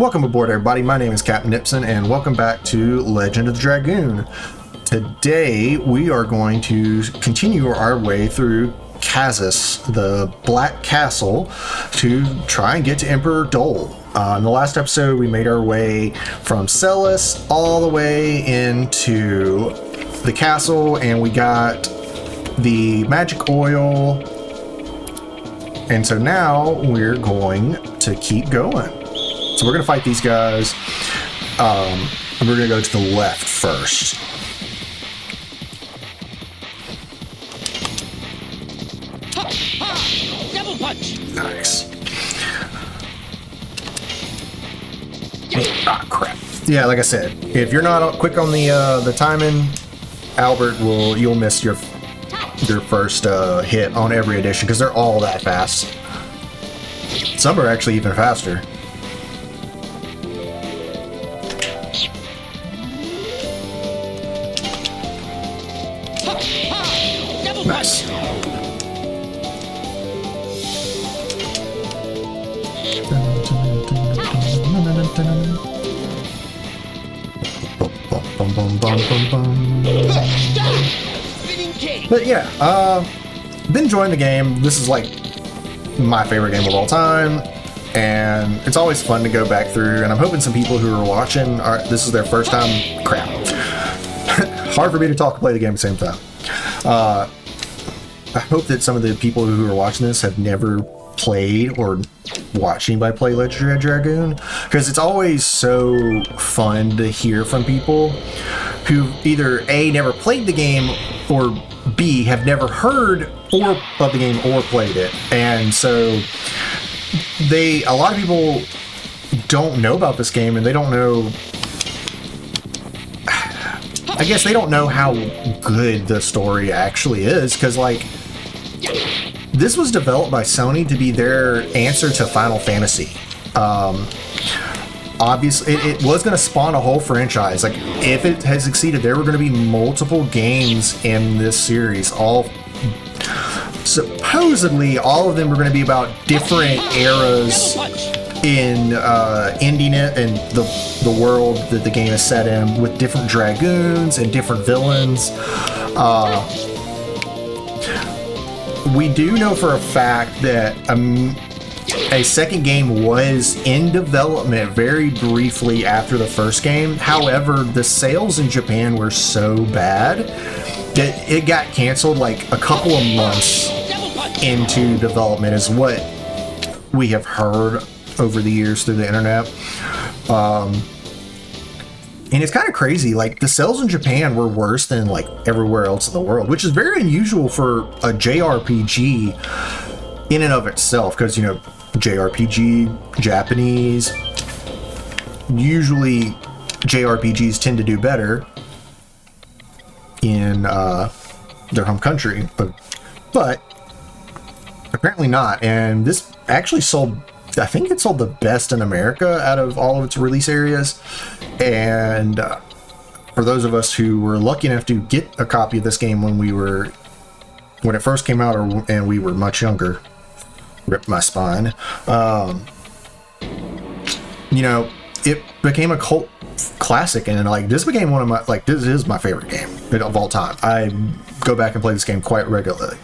Welcome aboard, everybody. My name is Captain Nipson, and welcome back to Legend of the Dragoon. Today, we are going to continue our way through Kazis, the Black Castle, to try and get to Emperor Dole. In the last episode, we made our way from Celis all the way into the castle, and we got the magic oil. And so now we're going to keep going. So we're going to fight these guys, and we're going to go to the left first. Double punch. Nice. Ah, crap. Yeah, like I said, if you're not quick on the timing, you'll miss your first hit on every edition because they're all that fast. Some are actually even faster. Nice. But yeah, been enjoying the game. This is like my favorite game of all time, and it's always fun to go back through. And I'm hoping some people who are watching this is their first time. Crap. Hard for me to talk and play the game at the same time. I hope that some of the people who are watching this have never played or watched anybody play Legend of Dragoon, because it's always so fun to hear from people who either A, never played the game, or B, have never heard of the game or played it. And so a lot of people don't know about this game, and they don't know, I guess they don't know how good the story actually is, because like this was developed by Sony to be their answer to Final Fantasy. Obviously, it was going to spawn a whole franchise. Like, if it had succeeded, there were going to be multiple games in this series. Supposedly, all of them were going to be about different eras in ending it and the world that the game is set in, with different dragoons and different villains. We do know for a fact that a second game was in development very briefly after the first game. However, the sales in Japan were so bad that it got canceled like a couple of months into development, is what we have heard over the years through the internet. And it's kind of crazy, like the sales in Japan were worse than like everywhere else in the world, which is very unusual for a JRPG in and of itself, because, you know, JRPG, Japanese, usually JRPGs tend to do better in their home country, but apparently not. And this actually sold, I think it sold the best in America out of all of its release areas. And for those of us who were lucky enough to get a copy of this game when it first came out, and we were much younger, ripped my spine. You know, it became a cult classic, and like this became one of my, like, this is my favorite game of all time. I go back and play this game quite regularly.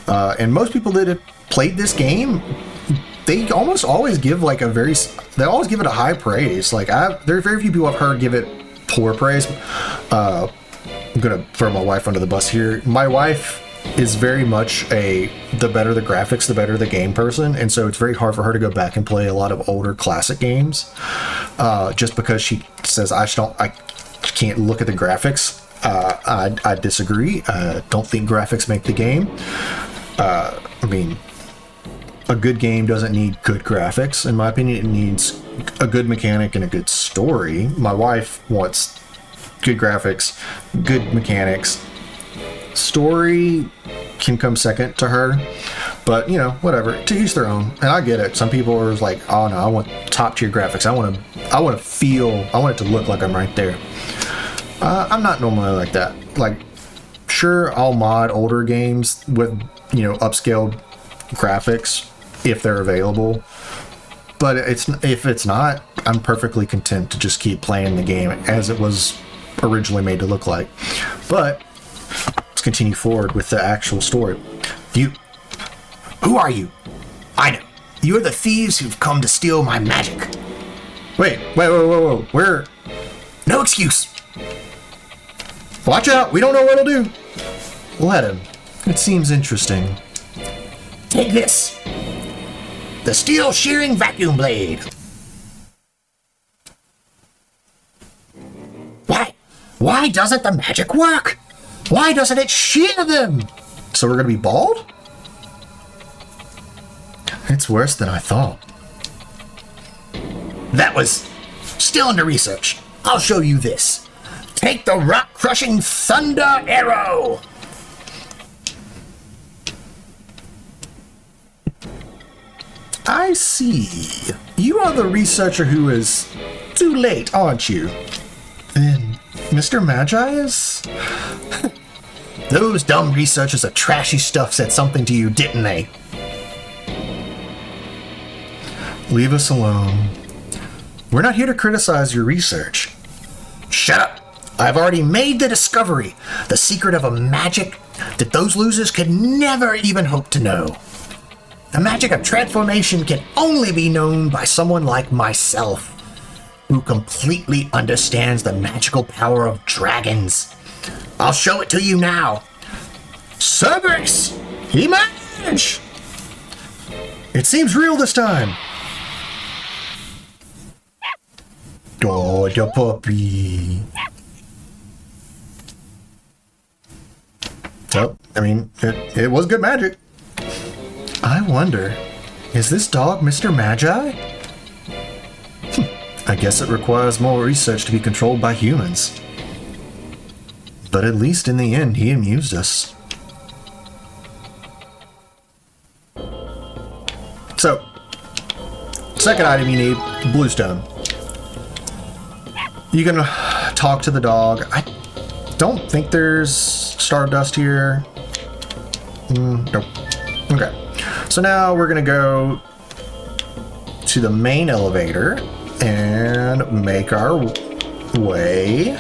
And most people that have played this game, they almost always give like they always give it a high praise. Like there are very few people I've heard give it poor praise. I'm gonna throw my wife under the bus here. My wife is very much the better the graphics, the better the game person, and so it's very hard for her to go back and play a lot of older classic games, just because she says I can't look at the graphics. I disagree. Don't think graphics make the game. I mean, a good game doesn't need good graphics. In my opinion, it needs a good mechanic and a good story. My wife wants good graphics, good mechanics. Story can come second to her, but you know, whatever, to each their own. And I get it. Some people are like, oh no, I want top tier graphics. I want it to look like I'm right there. I'm not normally like that. Like, sure, I'll mod older games with, you know, upscaled graphics if they're available, but if it's not, I'm perfectly content to just keep playing the game as it was originally made to look like. But let's continue forward with the actual story. Who are you? I know. You're the thieves who've come to steal my magic. Wait, whoa. Where? No excuse. Watch out, we don't know what he'll do. Let him. It seems interesting. Take this. The steel shearing vacuum blade. Why doesn't the magic work? Why doesn't it shear them? So we're gonna be bald? It's worse than I thought. That was still under research. I'll show you this. Take the rock-crushing thunder arrow. I see. You are the researcher who is too late, aren't you? Then Mr. Magi is? Those dumb researchers of trashy stuff said something to you, didn't they? Leave us alone. We're not here to criticize your research. Shut up! I've already made the discovery. The secret of a magic that those losers could never even hope to know. The magic of transformation can only be known by someone like myself, who completely understands the magical power of dragons. I'll show it to you now. Cerberus, emerge! It seems real this time. Oh, the puppy. So, I mean, it was good magic. I wonder, is this dog Mr. Magi? I guess it requires more research to be controlled by humans. But at least in the end, he amused us. So, second item you need, bluestone. You can talk to the dog. I don't think there's stardust here. Nope. Okay. So now we're going to go to the main elevator and make our way.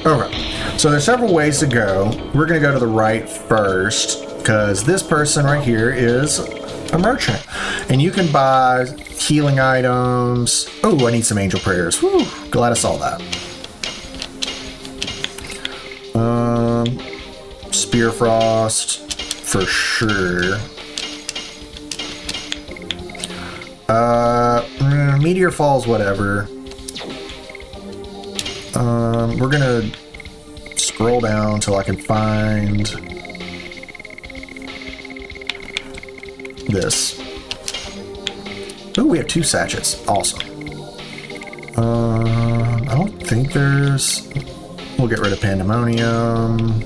Okay, so there's several ways to go. We're going to go to the right first because this person right here is a merchant. And you can buy healing items. Oh, I need some angel prayers. Whew, glad I saw that. Spear frost for sure. Meteor falls, whatever. We're gonna scroll down till I can find this. Oh, we have 2 sachets. Awesome. I don't think there's... We'll get rid of pandemonium.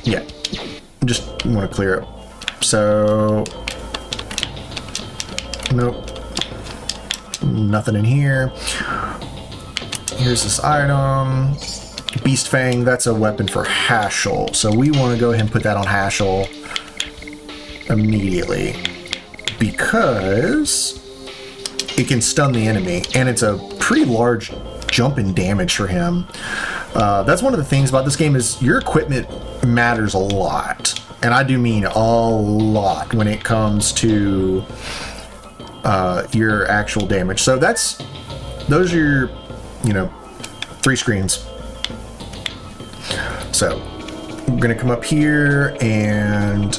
Yeah. Just want to clear it. So... Nope. Nothing in here. Here's this item. Beast Fang, that's a weapon for Hashel. So we want to go ahead and put that on Hashel immediately because it can stun the enemy and it's a pretty large jump in damage for him. That's one of the things about this game is your equipment matters a lot, and I do mean a lot when it comes to your actual damage. So those are your 3 screens. So we're gonna come up here and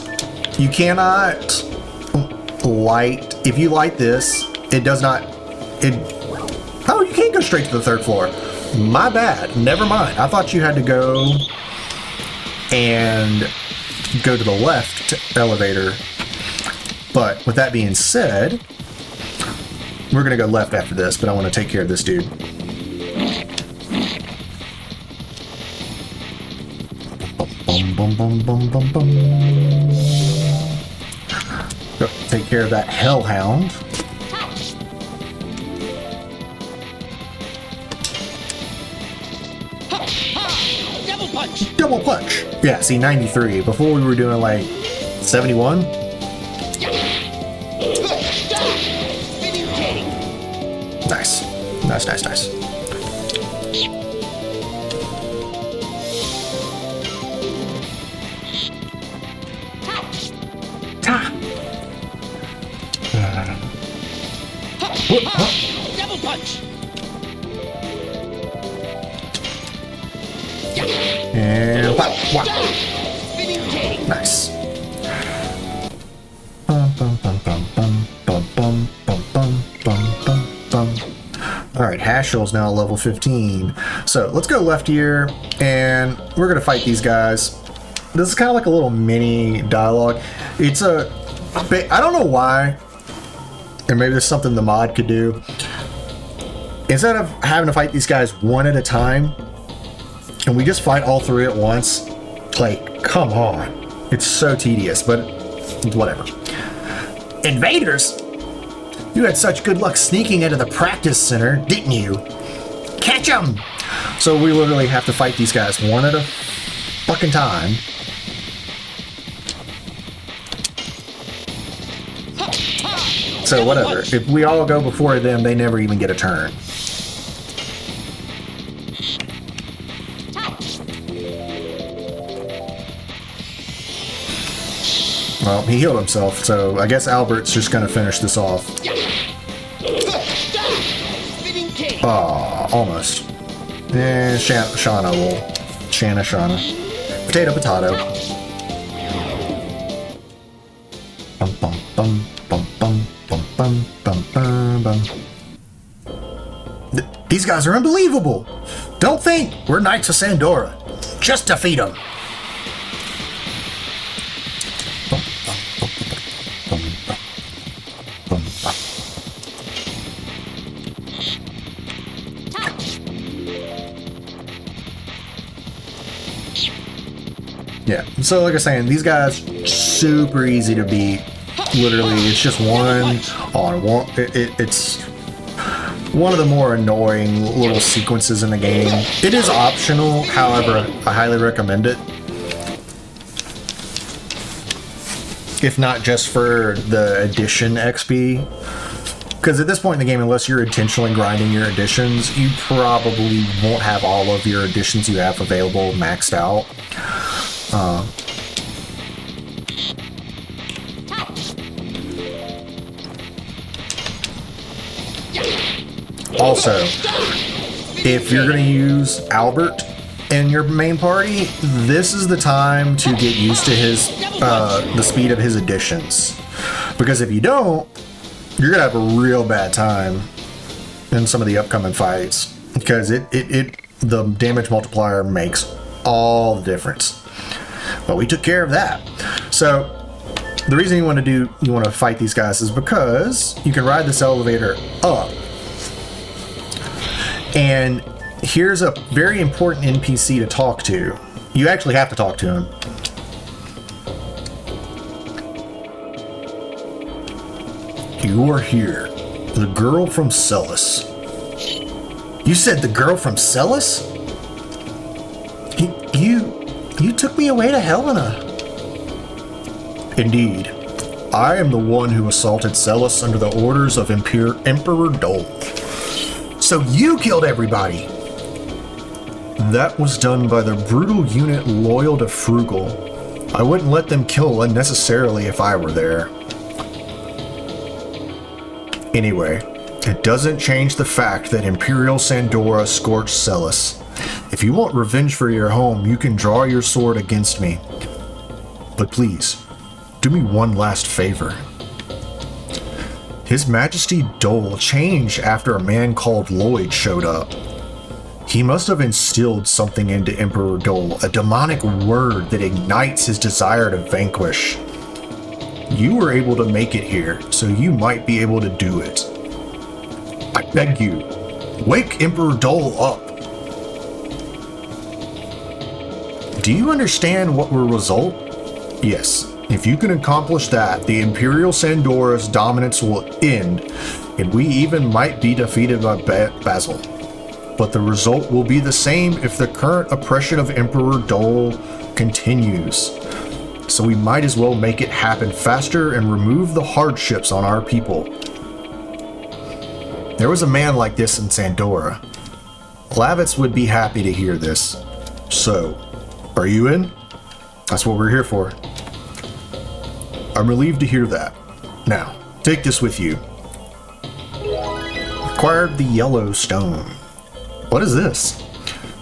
you cannot light. If you light this, it does not. Oh, you can't go straight to the 3rd floor. My bad. Never mind. I thought you had to go and go to the left elevator. But with that being said, we're gonna go left after this. But I want to take care of this dude. Bum, bum, bum, bum, bum. Go take care of that hellhound. punch. Double punch. Yeah, see, 93. Before we were doing like 71. Nice. Nice, nice, nice. Ta. Double punch. And whap, whap. Nice. Bum, bum, bum, bum, bum, bum, bum, bum, bum, bum, bum, bum. Alright, Hashel's now level 15. So let's go left here, and we're gonna fight these guys. This is kind of like a little mini dialogue. It's a... I don't know why, and maybe there's something the mod could do. Instead of having to fight these guys one at a time, and we just fight all three at once, like, come on. It's so tedious, but whatever. Invaders? You had such good luck sneaking into the practice center, didn't you? Catch 'em! So we literally have to fight these guys one at a fucking time. So whatever. If we all go before them, they never even get a turn. Well, he healed himself, so I guess Albert's just gonna finish this off. Aw, almost. Shauna will. Shauna. Potato. Bum bum bum bum bum bum bum bum bum bum. These guys are unbelievable! Don't think we're Knights of Sandora. Just defeat them! Yeah, so like I was saying, these guys super easy to beat. Literally, it's just one on one. It's one of the more annoying little sequences in the game. It is optional, however, I highly recommend it. If not just for the addition XP. Because at this point in the game, unless you're intentionally grinding your additions, you probably won't have all of your additions you have available maxed out. Also, if you're going to use Albert in your main party, this is the time to get used to his the speed of his additions. Because if you don't, you're going to have a real bad time in some of the upcoming fights. Because the damage multiplier makes all the difference. But we took care of that. So the reason you want to fight these guys is because you can ride this elevator up. And here's a very important NPC to talk to. You actually have to talk to him. You are here. The girl from Celis. You said the girl from Celis? You took me away to Helena. Indeed. I am the one who assaulted Celis under the orders of Emperor Dole. So you killed everybody! That was done by the brutal unit loyal to Frugal. I wouldn't let them kill unnecessarily if I were there. Anyway, it doesn't change the fact that Imperial Sandora scorched Celis. If you want revenge for your home, you can draw your sword against me. But please, do me one last favor. His Majesty Dole changed after a man called Lloyd showed up. He must have instilled something into Emperor Dole, a demonic word that ignites his desire to vanquish. You were able to make it here, so you might be able to do it. I beg you, wake Emperor Dole up. Do you understand what will result? Yes. If you can accomplish that, the Imperial Sandora's dominance will end, and we even might be defeated by Basil. but the result will be the same if the current oppression of Emperor Dole continues. So we might as well make it happen faster and remove the hardships on our people. There was a man like this in Sandora. Lavitz would be happy to hear this. So, are you in? That's what we're here for. I'm relieved to hear that. Now, take this with you. Acquired the yellow stone. What is this?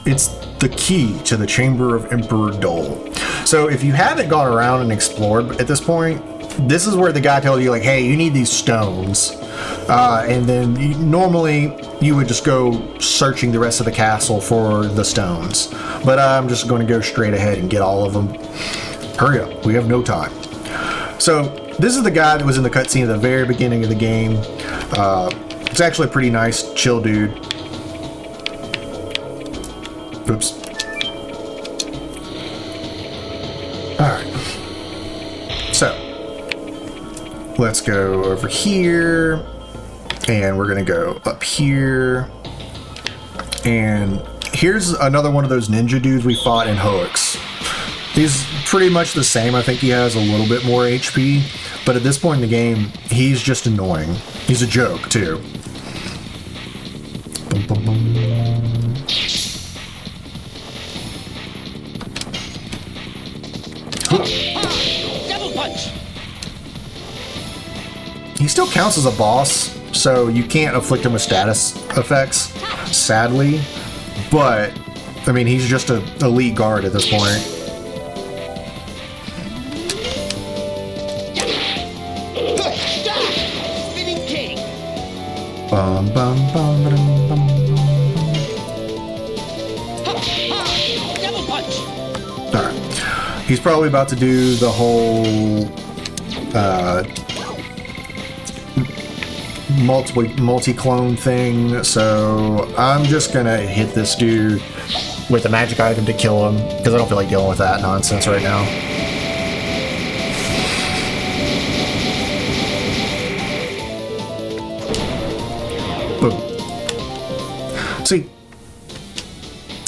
It's the key to the chamber of Emperor Dole. So if you haven't gone around and explored at this point, this is where the guy tells you, like, hey, you need these stones. And then normally you would just go searching the rest of the castle for the stones. But I'm just going to go straight ahead and get all of them. Hurry up, we have no time. So this is the guy that was in the cutscene at the very beginning of the game. It's actually a pretty nice, chill dude. Oops. Alright. So, let's go over here. And we're going to go up here. And here's another one of those ninja dudes we fought in Hoeks. He's pretty much the same. I think he has a little bit more HP. But at this point in the game, he's just annoying. He's a joke, too. Boom, boom, boom. Double punch. He still counts as a boss, so you can't afflict him with status effects, sadly. But, I mean, he's just an elite guard at this point. Spinning king. Bum, bum, bum, bum, bum. Double punch. Alright. He's probably about to do the whole multi-clone thing, so I'm just gonna hit this dude with a magic item to kill him, because I don't feel like dealing with that nonsense right now. Boom. See?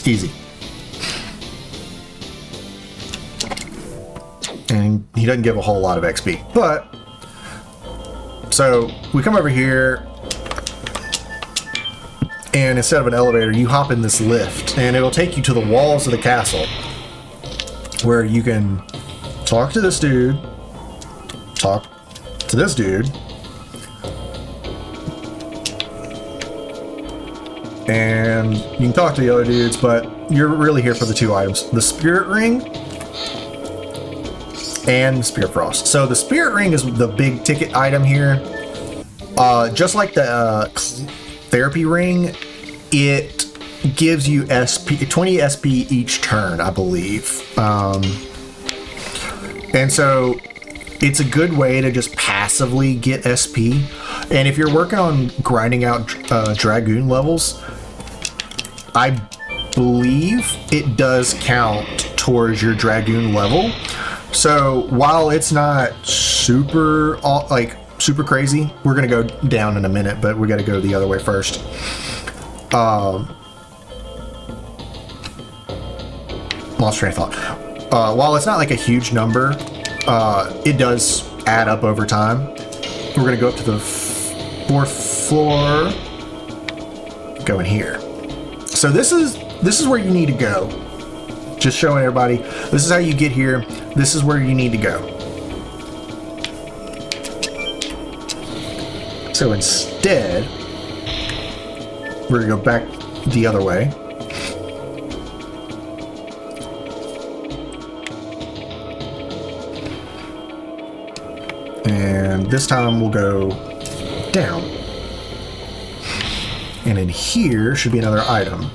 Easy. And he doesn't give a whole lot of XP. But, so we come over here, and instead of an elevator, you hop in this lift, and it'll take you to the walls of the castle, where you can talk to this dude, talk to this dude, and you can talk to the other dudes, but you're really here for the two items: the spirit ring and Spear Frost. So the Spirit Ring is the big ticket item here. Just like the Therapy Ring, it gives you SP, 20 SP each turn, I believe. And so it's a good way to just passively get SP. And if you're working on grinding out Dragoon levels, I believe it does count towards your Dragoon level. So while it's not super crazy, we're gonna go down in a minute, but we got to go the other way first. Lost train of thought. While it's not like a huge number, it does add up over time. We're gonna go up to the 4th floor. Go in here. So this is where you need to go. Just showing everybody, this is how you get here. This is where you need to go. So instead, we're gonna go back the other way. And this time we'll go down. And in here should be another item.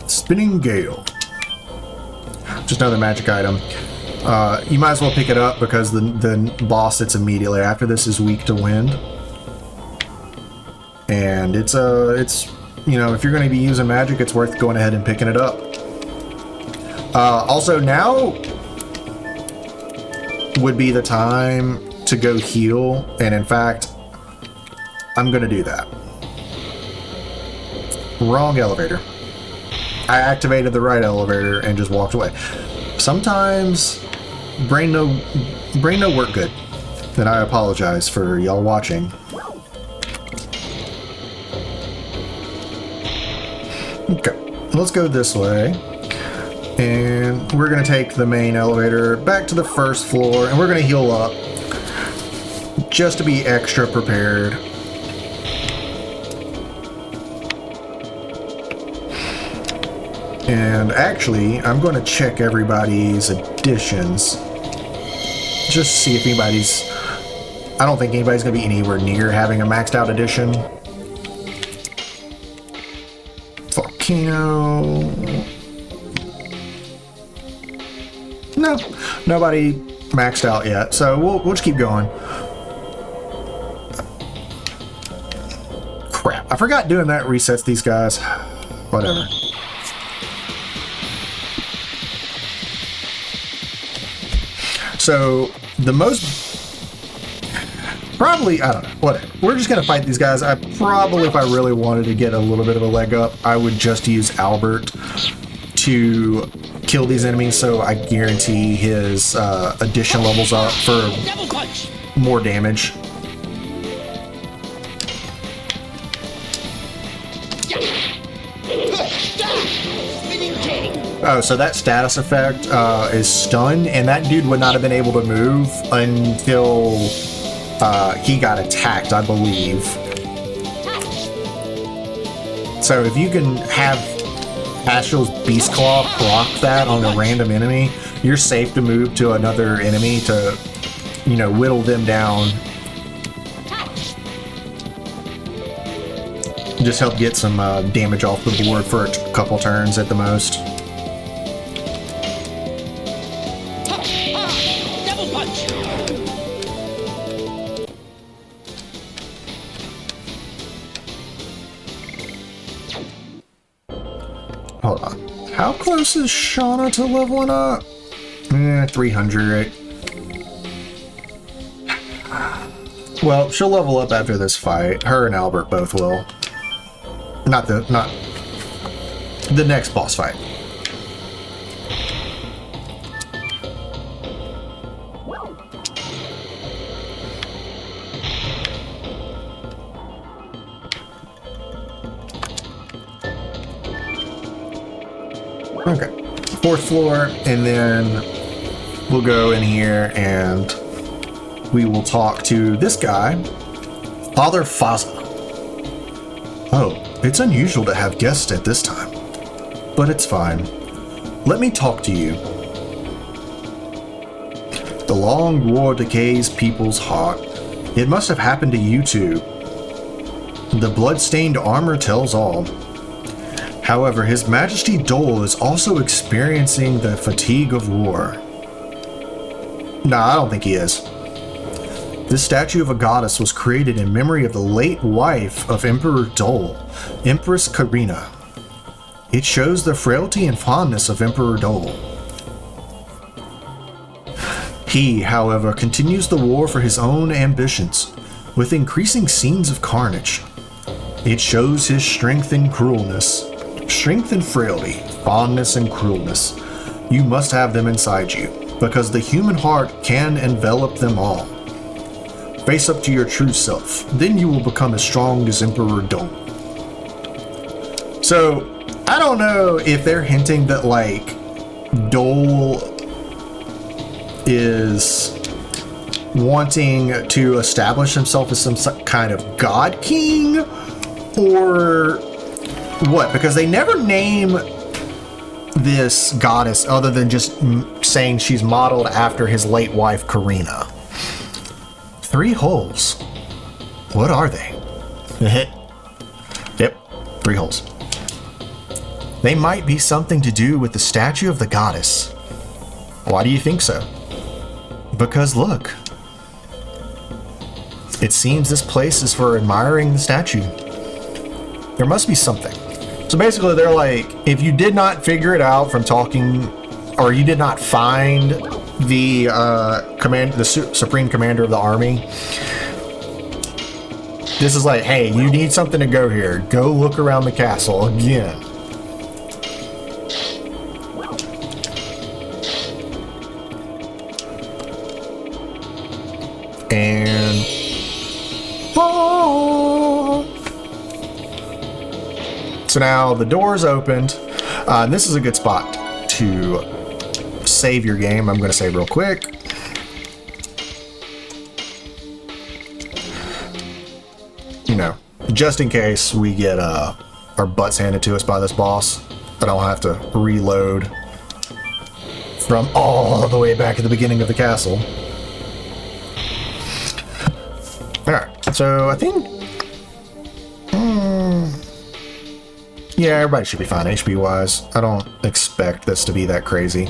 Spinning Gale. Just another magic item. You might as well pick it up because the boss that's immediately after this is weak to wind. And it's you know, if you're going to be using magic, it's worth going ahead and picking it up. Also, now would be the time to go heal, and in fact, I'm going to do that. Wrong elevator. I activated the right elevator and just walked away. Sometimes brain no work good. And I apologize for y'all watching. Okay, let's go this way. And we're gonna take the main elevator back to the first floor, and we're gonna heal up just to be extra prepared. And actually, I'm going to check everybody's additions. Just see if anybody's... I don't think anybody's going to be anywhere near having a maxed out addition. Volcano... No, nobody maxed out yet, so we'll just keep going. Crap, I forgot doing that resets these guys. Whatever. So, the most... Probably, I don't know, whatever. We're just going to fight these guys. If I really wanted to get a little bit of a leg up, I would just use Albert to kill these enemies, so I guarantee his addition levels up for more damage. Oh, so that status effect is stun, and that dude would not have been able to move until he got attacked, I believe. So if you can have Astral's Beast Claw proc that on a random enemy, you're safe to move to another enemy to, you know, whittle them down. Just help get some damage off the board for a couple turns at the most. Double punch. Hold on. How close is Shauna to leveling up? 300. Well, she'll level up after this fight. Her and Albert both will. Not the next boss fight. Okay, 4th floor, and then we'll go in here and we will talk to this guy, Father Faza. Oh, it's unusual to have guests at this time, but it's fine. Let me talk to you. The long war decays people's heart. It must have happened to you too. The blood-stained armor tells all. However, His Majesty Dole is also experiencing the fatigue of war. Nah, I don't think he is. This statue of a goddess was created in memory of the late wife of Emperor Dole, Empress Karina. It shows the frailty and fondness of Emperor Dole. He, however, continues the war for his own ambitions, with increasing scenes of carnage. It shows his strength and cruelness. Strength and frailty, fondness and cruelness. You must have them inside you, because the human heart can envelop them all. Face up to your true self, then you will become as strong as Emperor Dole. So, I don't know if they're hinting that, like, Dole is wanting to establish himself as some kind of god king, or what? Because they never name this goddess other than just saying she's modeled after his late wife, Karina. 3 holes. What are they? Yep, 3 holes. They might be something to do with the statue of the goddess. Why do you think so? Because look. It seems this place is for admiring the statue. There must be something. So basically they're like, if you did not figure it out from talking, or you did not find the Supreme Commander of the army, This is like, hey, you need something to go here. Go look around the castle again. And... oh! So now the door's opened. And this is a good spot to save your game. I'm going to save real quick. You know, just in case we get our butts handed to us by this boss, I don't have to reload from all the way back at the beginning of the castle. Alright, so I think... yeah, everybody should be fine HP-wise. I don't expect this to be that crazy.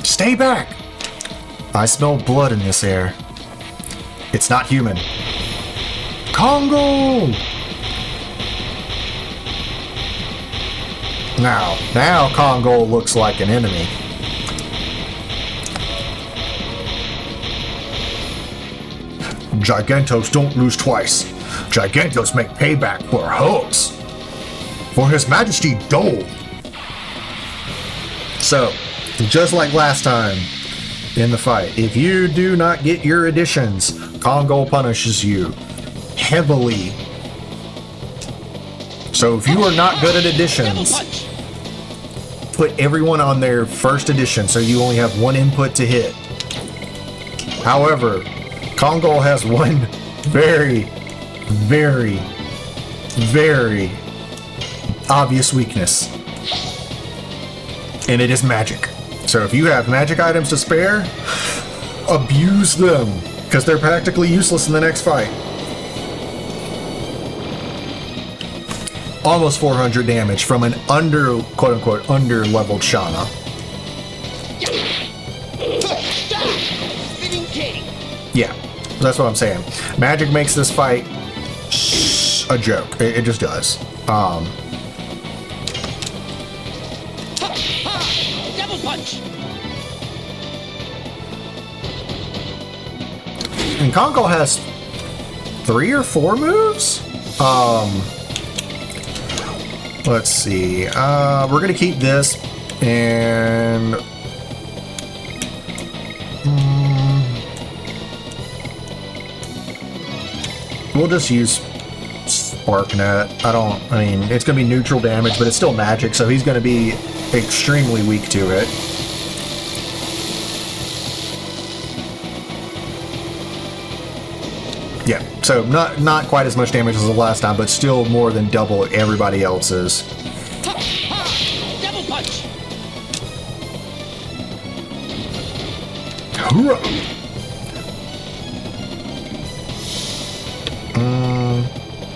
Stay back! I smell blood in this air. It's not human. Congo! Now Congo looks like an enemy. Gigantos don't lose twice. Gigantos make payback for hoes. For His Majesty Dole. So, just like last time in the fight, if you do not get your additions, Congo punishes you heavily. So if you are not good at additions, put everyone on their first addition so you only have one input to hit. However, Congo has one very, very, very obvious weakness, and it is magic. So if you have magic items to spare, abuse them, because they're practically useless in the next fight. Almost 400 damage from an quote-unquote under-leveled Shauna. Yeah, that's what I'm saying. Magic makes this fight a joke. It just does. Double punch. And Congo has 3 or 4 moves? Let's see. We're gonna keep this and we'll just use Sparknet. I mean, it's gonna be neutral damage, but it's still magic, so he's gonna be extremely weak to it. Yeah, so not quite as much damage as the last time, but still more than double everybody else's. Double punch.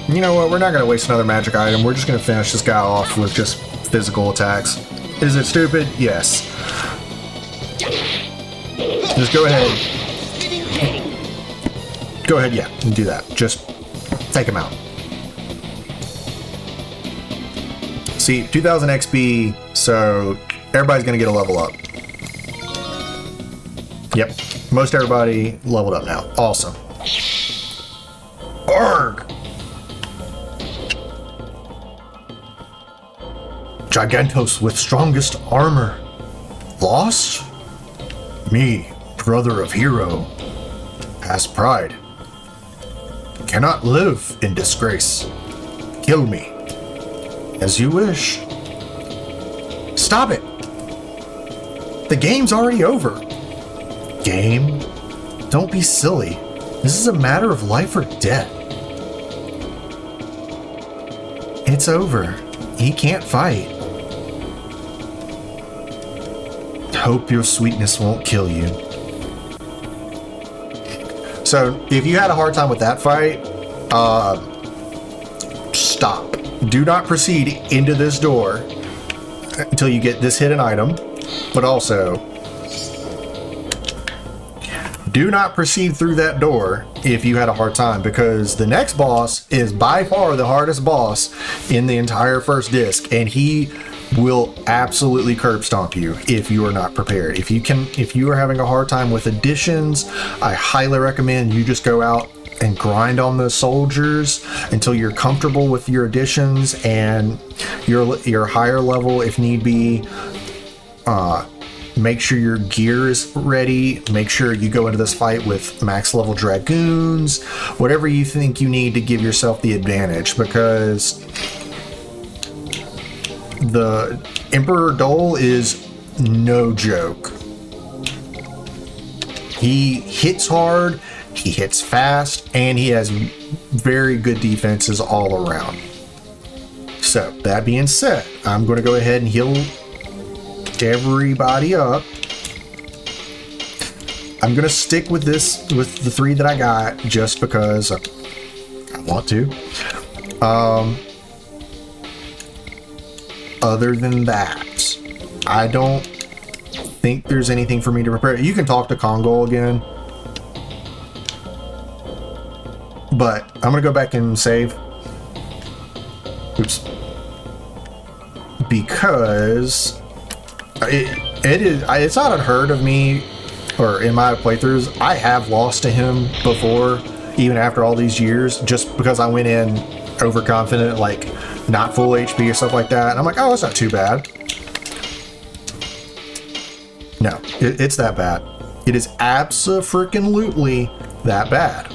You know what? We're not going to waste another magic item. We're just going to finish this guy off with just physical attacks. Is it stupid? Yes. Just go ahead. Go ahead, yeah, and do that. Just take him out. See, 2000 XP, so everybody's gonna get a level up. Yep, most everybody leveled up now. Awesome. Arg! Gigantos with strongest armor. Lost? Me, brother of hero, has pride. Cannot live in disgrace. Kill me. As you wish. Stop it! The game's already over. Game? Don't be silly. This is a matter of life or death. It's over. He can't fight. Hope your sweetness won't kill you. So, if you had a hard time with that fight, stop. Do not proceed into this door until you get this hidden item, but also do not proceed through that door if you had a hard time, because the next boss is by far the hardest boss in the entire first disc, and he will absolutely curb stomp you if you are not prepared. If you are having a hard time with additions, I highly recommend you just go out and grind on the soldiers until you're comfortable with your additions and your higher level if need be. Make sure your gear is ready. Make sure you go into this fight with max level Dragoons, whatever you think you need to give yourself the advantage, because the Emperor Dole is no joke. He hits hard, he hits fast, and he has very good defenses all around. So, that being said, I'm going to go ahead and heal everybody up. I'm gonna stick with the 3 that I got just because I want to. Other than that, I don't think there's anything for me to prepare. You can talk to Congo again, but I'm gonna go back and save. Oops. Because it's not unheard of me, or in my playthroughs, I have lost to him before, even after all these years, just because I went in overconfident, like not full HP or stuff like that, and I'm like, oh, it's not too bad. No, it's that bad. It is abso-freaking-lutely that bad.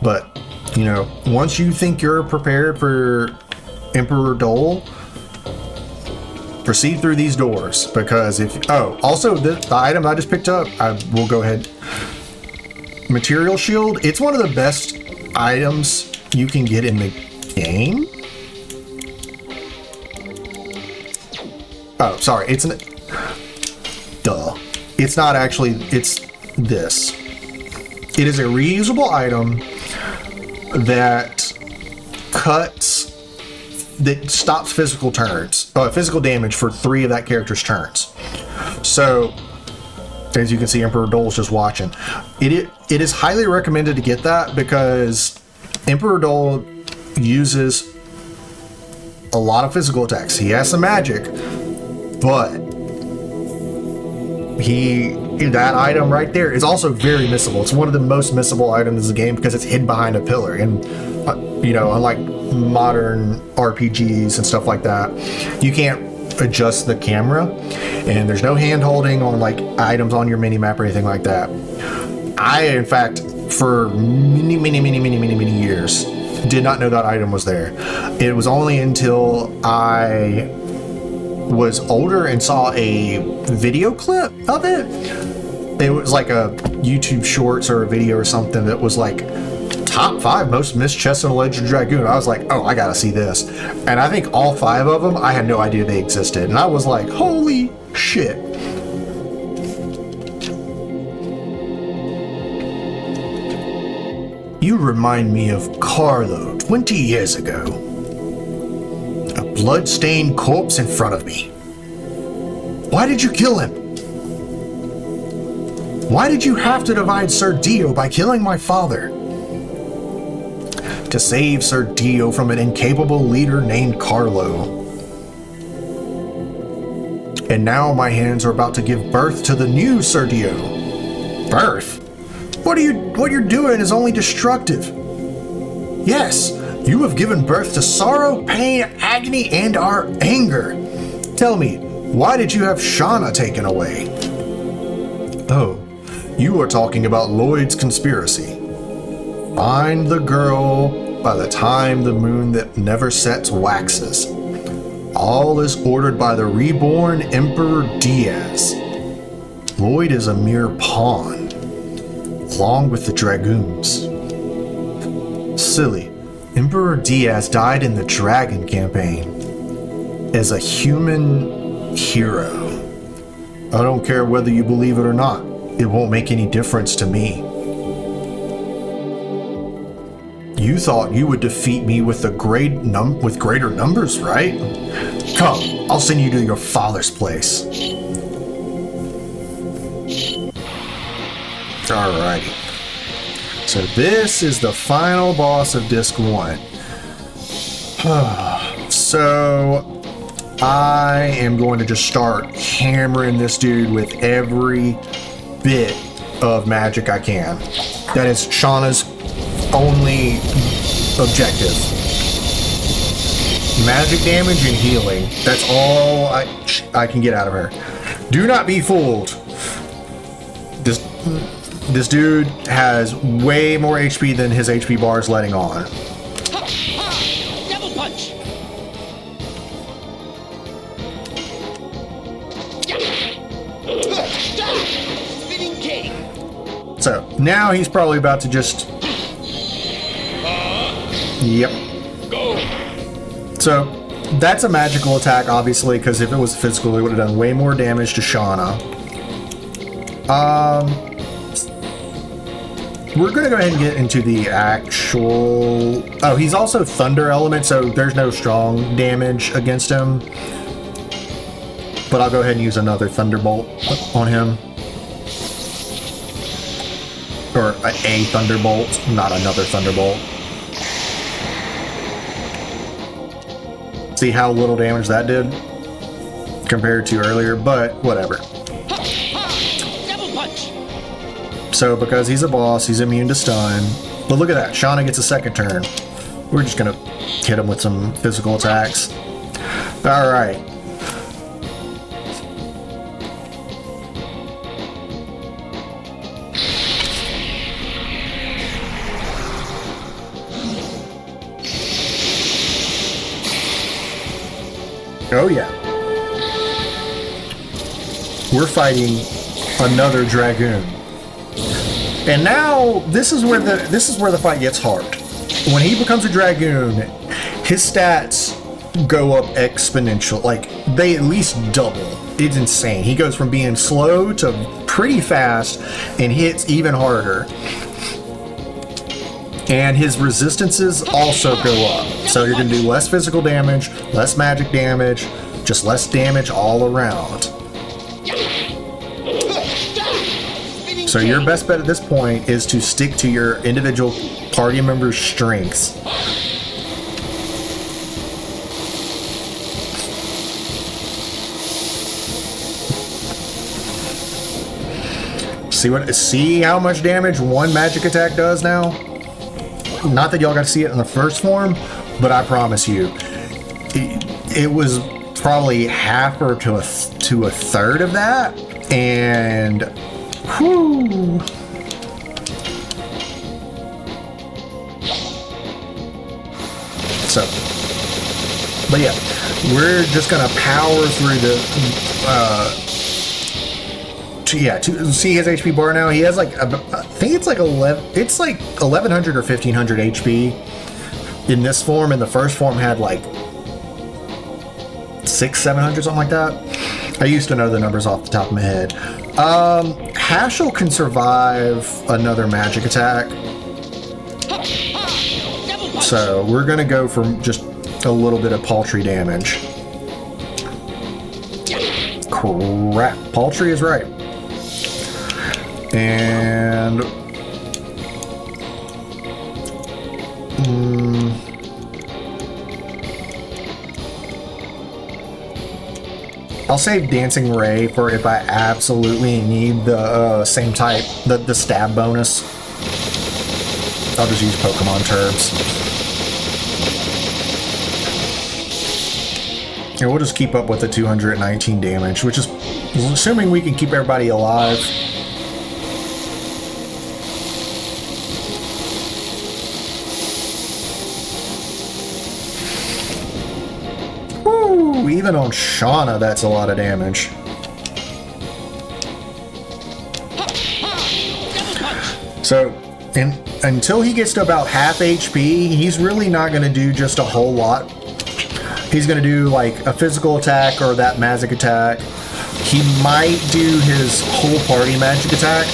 But, you know, once you think you're prepared for Emperor Dole, proceed through these doors, because also the item I just picked up, I will go ahead. Material Shield, it's one of the best items you can get in the game. Oh, sorry, it's not actually, it's this. It is a reusable item that stops physical damage for 3 of that character's turns. So, as you can see, Emperor Dole's just watching. It is highly recommended to get that because Emperor Dole uses a lot of physical attacks. He has some magic, but that item right there is also very missable. It's one of the most missable items in the game because it's hidden behind a pillar. And, unlike modern RPGs and stuff like that, you can't adjust the camera, and there's no hand holding on like items on your mini map or anything like that. I, in fact, for many years, did not know that item was there. It was only until I was older and saw a video clip of it. It was like a YouTube Shorts or a video or something that was like top 5 most missed chests in a Legend Dragoon. I was like, oh, I gotta see this. And I think all 5 of them, I had no idea they existed. And I was like, holy shit. You remind me of Carlo 20 years ago. A blood-stained corpse in front of me. Why did you kill him? Why did you have to divide Sir Dio by killing my father? To save Sir Dio from an incapable leader named Carlo. And now my hands are about to give birth to the new Sir Dio. Birth? What you're doing is only destructive. Yes, you have given birth to sorrow, pain, agony, and our anger. Tell me, why did you have Shauna taken away? Oh, you are talking about Lloyd's conspiracy. Find the girl by the time the moon that never sets waxes. All is ordered by the reborn Emperor Diaz. Lloyd is a mere pawn, along with the Dragoons. Silly, Emperor Diaz died in the Dragon campaign as a human hero. I don't care whether you believe it or not. It won't make any difference to me. You thought you would defeat me with greater numbers, right? Come, I'll send you to your father's place. Alrighty. So this is the final boss of Disc 1. So I am going to just start hammering this dude with every bit of magic I can. That is Shauna's only objective. Magic damage and healing. That's all I can get out of her. Do not be fooled. This dude has way more HP than his HP bar is letting on. Double punch. Spinning king. So now he's probably about to just. Yep. Go. So that's a magical attack, obviously, because if it was physical, it would have done way more damage to Shauna. We're going to go ahead and get into the actual... Oh, he's also Thunder Element, so there's no strong damage against him. But I'll go ahead and use another Thunderbolt on him. Or a Thunderbolt, not another Thunderbolt. See how little damage that did compared to earlier, but whatever. Double punch. So because he's a boss, he's immune to stun. But look at that, Shauna gets a second turn. We're just gonna hit him with some physical attacks. All right. Oh yeah. We're fighting another Dragoon. And now this is where the fight gets hard. When he becomes a Dragoon, his stats go up exponential. Like they at least double. It's insane. He goes from being slow to pretty fast and hits even harder. And his resistances also go up. So you're going to do less physical damage, less magic damage, just less damage all around. So your best bet at this point is to stick to your individual party members' strengths. See how much damage one magic attack does now? Not that y'all got to see it in the first form, but I promise you, it was probably half or to a third of that, and whew. So, but yeah, we're just gonna power through the. To see his HP bar now, he has like I think it's like 1100 or 1500 HP in this form. In the first form had like 600-700, something like that. I used to know the numbers off the top of my head. Hashel can survive another magic attack, so we're gonna go for just a little bit of paltry damage. Crap, paltry is right. And I'll save Dancing Ray for if I absolutely need the same type, the stab bonus. I'll just use Pokemon Turbs. And we'll just keep up with the 219 damage, which is assuming we can keep everybody alive. Even on Shauna, that's a lot of damage. So, until he gets to about half HP, he's really not going to do just a whole lot. He's going to do like a physical attack or that magic attack. He might do his whole party magic attack.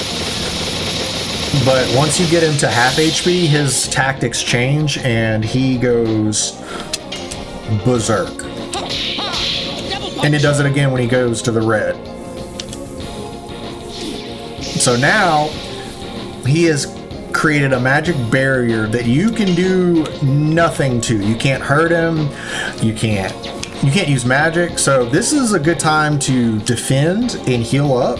But once you get him to half HP, his tactics change and he goes berserk. And it does it again when he goes to the red. So now he is created a magic barrier that you can do nothing to. You can't hurt him. You can't use magic. So this is a good time to defend and heal up.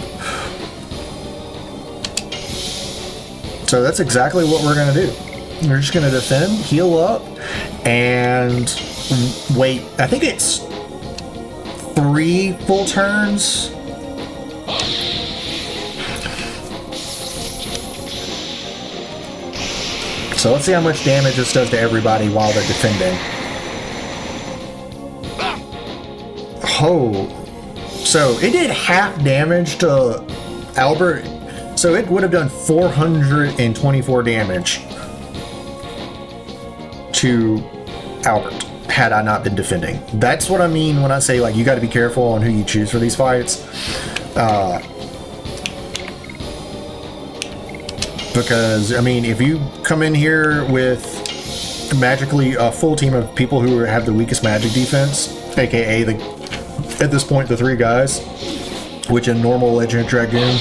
So that's exactly what we're gonna do. We're just gonna defend, heal up, and wait. I think it's 3 full turns. So let's see how much damage this does to everybody while they're defending. Oh, so it did half damage to Albert. So it would have done 424 damage to Albert had I not been defending. That's what I mean when I say, like, you got to be careful on who you choose for these fights. Because, I mean, if you come in here with magically a full team of people who have the weakest magic defense, aka at this point the 3 guys, which in normal Legend of Dragoon,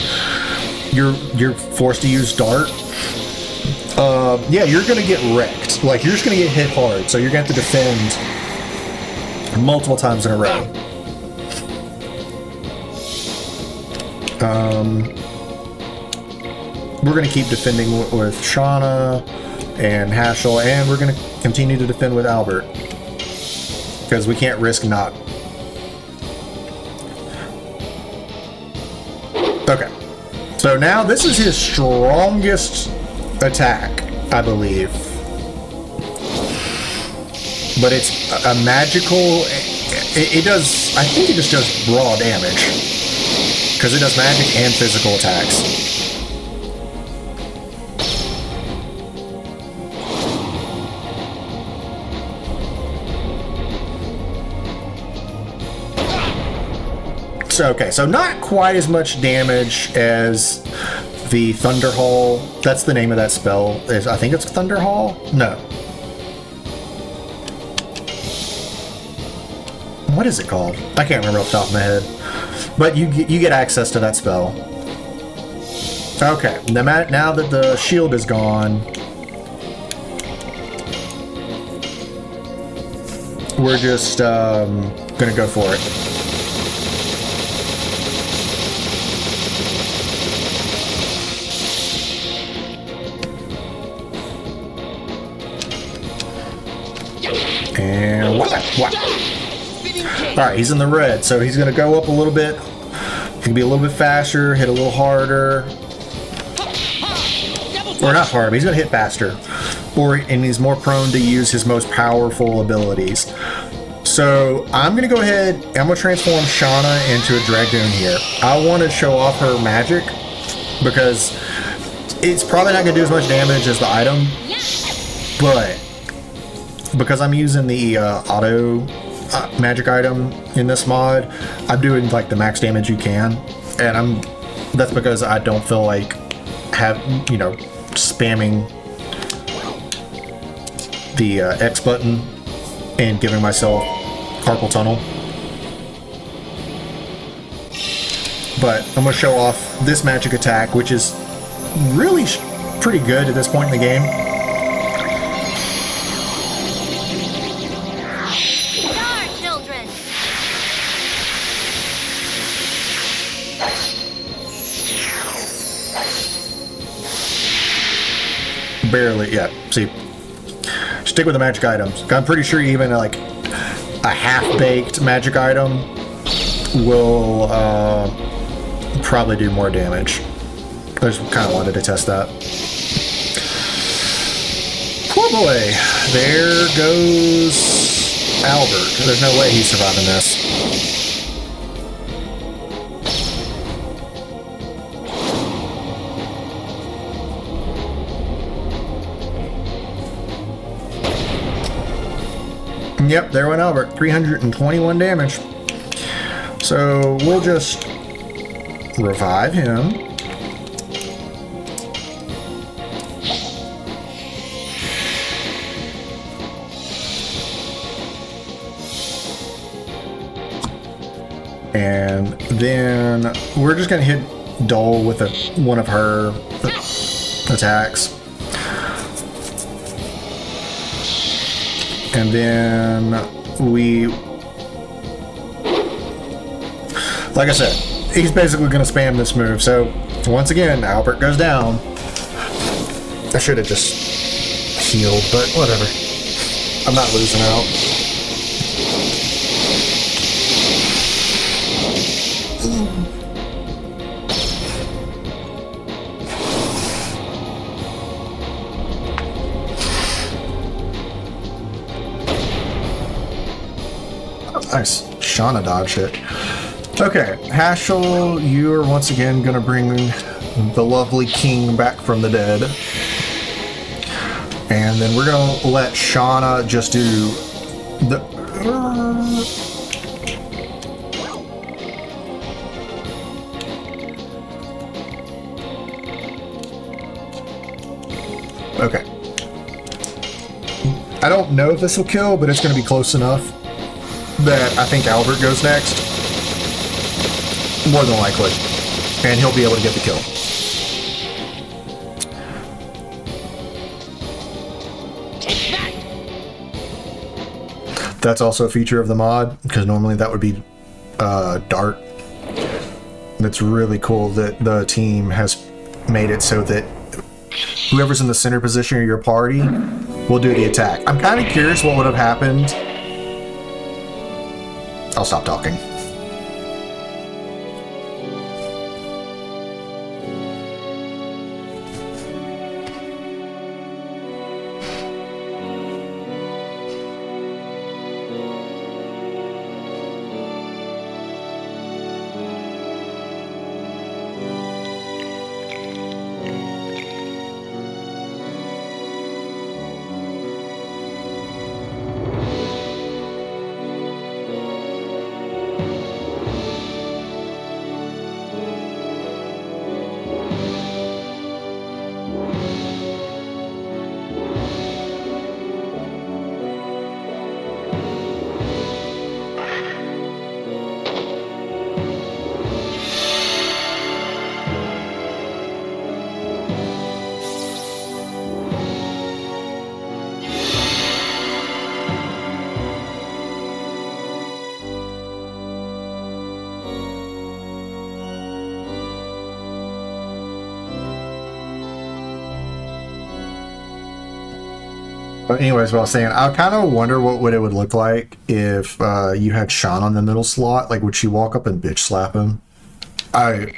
you're forced to use Dart. Yeah, you're gonna get wrecked. Like, you're just gonna get hit hard, so you're gonna have to defend multiple times in a row. We're gonna keep defending with Shauna and Haschel, and we're gonna continue to defend with Albert because we can't risk not. Okay, so now this is his strongest attack, I believe, but it's a magical. It does. I think it just does raw damage because it does magic and physical attacks. Okay, so not quite as much damage as the Thunder Hall. That's the name of that spell. I think it's Thunder Hall? No. What is it called? I can't remember off the top of my head. But you get access to that spell. Okay, now that the shield is gone, we're just gonna go for it. And whack. Alright, he's in the red, so he's going to go up a little bit. He can be a little bit faster, hit a little harder. Or not hard, but he's going to hit faster. And he's more prone to use his most powerful abilities. So I'm going to go ahead, I'm going to transform Shauna into a Dragoon here. I want to show off her magic because it's probably not going to do as much damage as the item. But because I'm using the auto magic item in this mod, I'm doing like the max damage you can, and that's because I don't feel like spamming the X button and giving myself carpal tunnel. But I'm gonna show off this magic attack, which is really pretty good at this point in the game. Barely, yeah. See, stick with the magic items. I'm pretty sure even like a half-baked magic item will probably do more damage. I just kind of wanted to test that. Poor boy. There goes Albert. There's no way he's surviving this. Yep, there went Albert. 321 damage. So we'll just revive him. And then we're just going to hit Dole with one of her attacks. And then we... Like I said, he's basically going to spam this move. So, once again, Albert goes down. I should have just healed, but whatever. I'm not losing out. Nice. Shauna dodged it. Okay, Hashel, you're once again gonna bring the lovely king back from the dead. And then we're gonna let Shauna just do the... Okay. I don't know if this will kill, but it's gonna be close enough that I think Albert goes next. More than likely. And he'll be able to get the kill. Take that. That's also a feature of the mod, because normally that would be Dart. It's really cool that the team has made it so that whoever's in the center position of your party will do the attack. I'm kind of curious what would have happened. I'll stop talking. But anyways, what I was saying, I kind of wonder what it would look like if you had Sean on the middle slot. Like, would she walk up and bitch slap him? I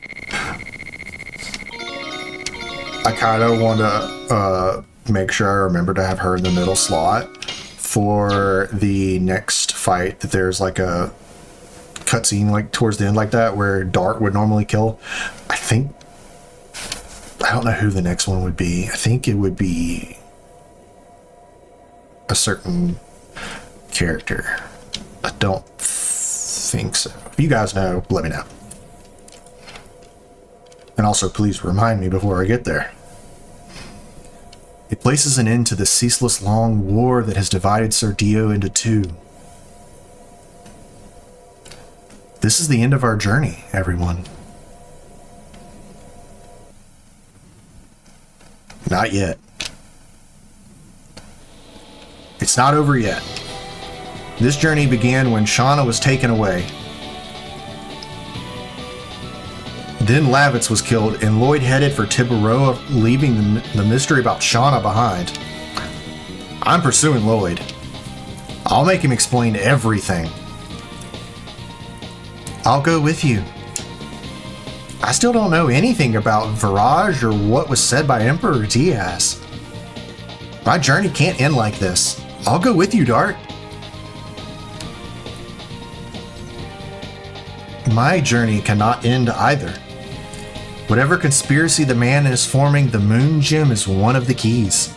kind of want to make sure I remember to have her in the middle slot for the next fight. That there's like a cutscene like towards the end like that where Dart would normally kill. I don't know who the next one would be. I think it would be a certain character. I don't think so. If you guys know, let me know. And also, please remind me before I get there. It places an end to the ceaseless long war that has divided Sir Dio into two. This is the end of our journey, everyone. Not yet. It's not over yet. This journey began when Shauna was taken away. Then Lavitz was killed, and Lloyd headed for Tibaroa, leaving the mystery about Shauna behind. I'm pursuing Lloyd. I'll make him explain everything. I'll go with you. I still don't know anything about Virage or what was said by Emperor Diaz. My journey can't end like this. I'll go with you, Dart. My journey cannot end either. Whatever conspiracy the man is forming, the Moon Gem is one of the keys.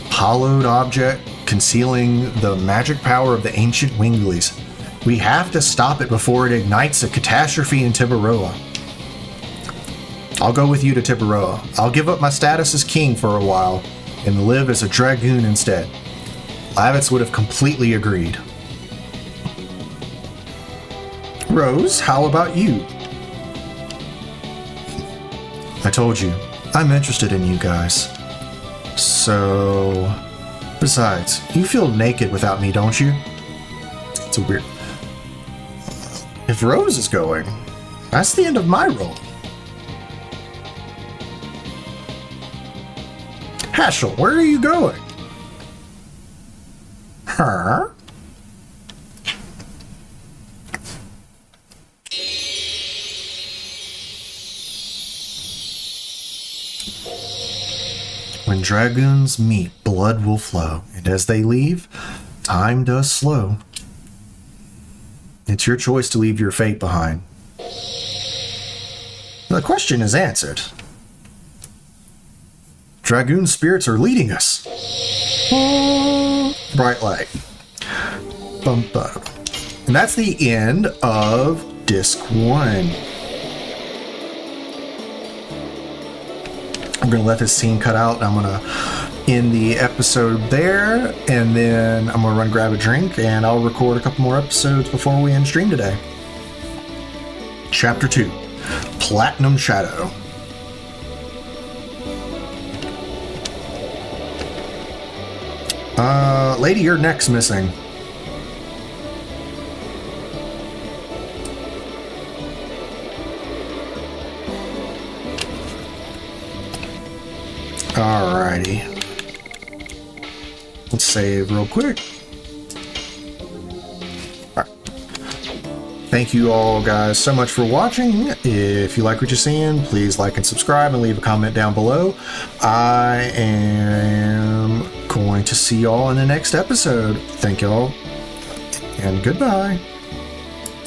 Hollowed object concealing the magic power of the ancient Winglies. We have to stop it before it ignites a catastrophe in Tibaroa. I'll go with you to Tibaroa. I'll give up my status as king for a while and live as a Dragoon instead. Lavitz would have completely agreed. Rose, how about you? I told you, I'm interested in you guys. So, Besides, you feel naked without me, don't you? It's a weird... If Rose is going, that's the end of my role. Haschel, where are you going? Huh? When dragoons meet, blood will flow, and as they leave, time does slow. It's your choice to leave your fate behind. The question is answered. Dragoon spirits are leading us. Bright light. Bum, bum. And that's the end of Disc 1. I'm going to let this scene cut out, and I'm going to end the episode there, and then I'm going to run grab a drink, and I'll record a couple more episodes before we end stream today. Chapter 2, Platinum Shadow. Lady, your neck's missing. Alrighty. Let's save real quick. Alright. Thank you all guys so much for watching. If you like what you're seeing, please like and subscribe and leave a comment down below. I am going to see y'all in the next episode. Thank y'all and goodbye.